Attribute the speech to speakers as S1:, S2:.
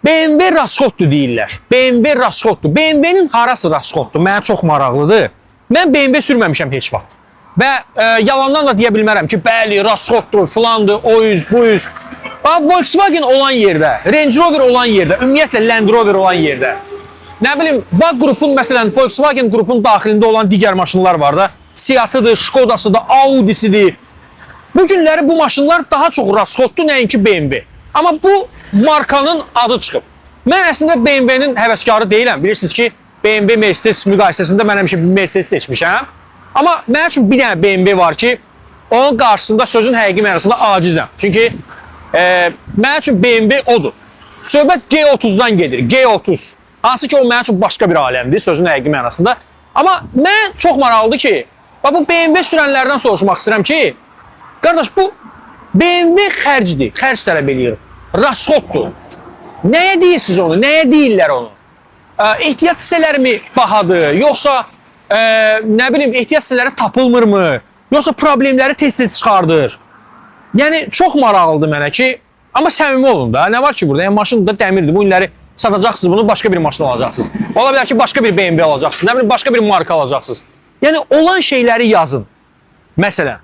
S1: BMW raskotdur deyirlər. BMW raskotdur. BMW-nin harası raskotdur? Mənə çox maraqlıdır. Mən BMW sürməmişəm heç vaxt. Və yalandan da deyə bilmərəm ki, bəli, raskotdur, filandır, o yüz, bu yüz. Volkswagen olan yerdə, Range Rover olan yerdə, ümumiyyətlə Land Rover olan yerdə, nə bilim, VAG qrupun, məsələn, Volkswagen qrupun daxilində olan digər maşınlar var da, Seatıdır, Şkodasıdır, Audisidir. Bu günləri bu maşınlar daha çox raskotdur, nəinki BMW. Amma bu markanın adı çıxıb. Mən əslində BMW-nin həvəskarı deyiləm. Bilirsiniz ki, BMW Mercedes müqayisəsində mən həmişə bir Mercedes seçmişəm. Amma mənim üçün bir dənə BMW var ki, onun qarşısında sözün həqiqi mənasında acizəm. Çünki mənim üçün BMW odur. Söhbət G30-dan gedir, G30. Hansı ki, o mənim üçün başqa bir aləmdir, sözün həqiqi mənasında. Amma mən çox maraqlıdır ki, bu BMW sürənlərdən soruşmaq istəyirəm ki, qardaş, bu BMW xərcdir, xərc tələb edir, raskotdur. Nəyə deyirsiniz onu, nəyə deyirlər onu? Ehtiyat hissələri mi bahadır, yoxsa nə bilim, ehtiyat hissələri tapılmırmı, yoxsa problemləri tez-tez çıxardır? Yəni, çox maraqlıdır mənə ki, amma səmimi olun da, nə var ki burada, yəni maşın da dəmirdir, bu günləri satacaqsınız bunu, başqa bir maşın alacaqsınız. Ola bilər ki, başqa bir BMW alacaqsınız, nə bilim, başqa bir marka alacaqsınız. Yəni, olan şeyləri yazın, məsələn.